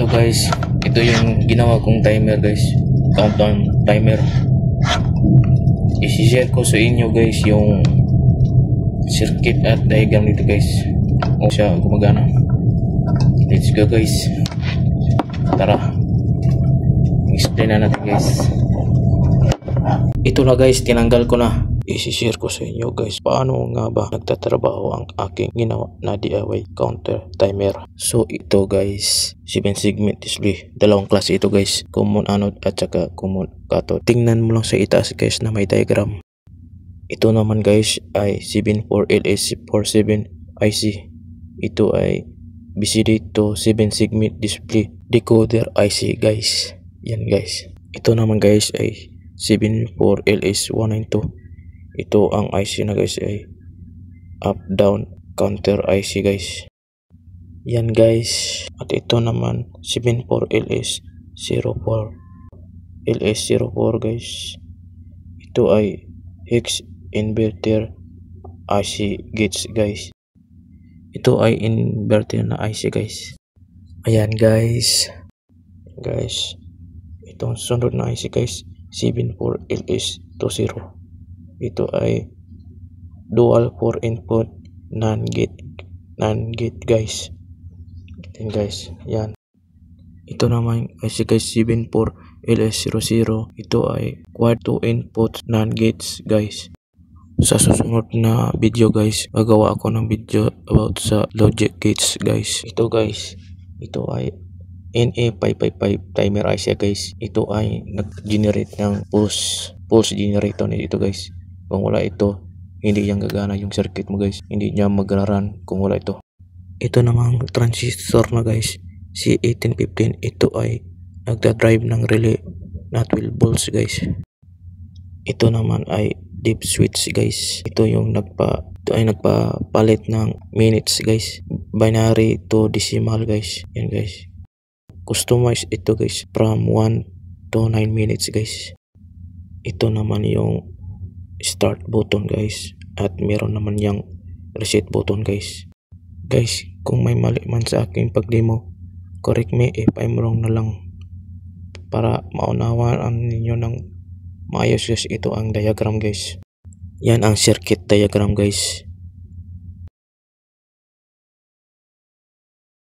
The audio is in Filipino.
guys, ito yung ginawa kong timer guys, countdown timer. I-share ko sa inyo guys yung circuit at diagram nito guys, o siya gumagana. Let's go guys, tara explain na natin guys. Ito na guys, tinanggal ko na. I-share ko sa inyo guys paano nga ba nagtatrabaho ang aking ginawa na DIY counter timer. So ito guys, 7 segment display, dalawang klase ito guys, common anode at saka common cathode. Tingnan mo lang sa itaas guys na may diagram. Ito naman guys ay 74LS47 IC. Ito ay BCD to 7 segment display decoder IC guys. Yan guys. Ito naman guys ay 74LS192. Ito ang IC na guys ay up down counter IC guys. Yan guys. At ito naman 74LS04 LS04 guys. Ito ay hex inverter IC gates guys. Ito ay inverter na IC guys. Ayan guys. Guys, itong sunod na IC guys 74LS20. Ito ay dual 4 input NAND gate guys. Yan guys, yan. Ito naman IC guys 74LS00. Ito ay quad 2 input NAND gates guys. Sa susunod na video guys, gagawa ako ng video about sa logic gates guys. Ito guys, ito ay NA555 timer IC guys. Ito ay nag-generate ng pulse generator nito guys. Kung wala ito, hindi yan gagana yung circuit mo guys. Hindi niya mag-run kung wala ito. Ito namang transistor na guys, C1815. Ito ay nagda-drive ng relay na 12 volts guys. Ito naman ay deep switch guys. Ito ay nagpapalit ng minutes guys. Binary to decimal guys. Yan guys. Customize ito guys from 1 to 9 minutes guys. Ito naman yung start button guys, at meron naman yung reset button guys. Guys, kung may mali man sa aking pag-demo, correct me if I'm wrong na lang para maunawaan ninyo ng maayos guys. Ito ang diagram guys. Yan ang circuit diagram guys.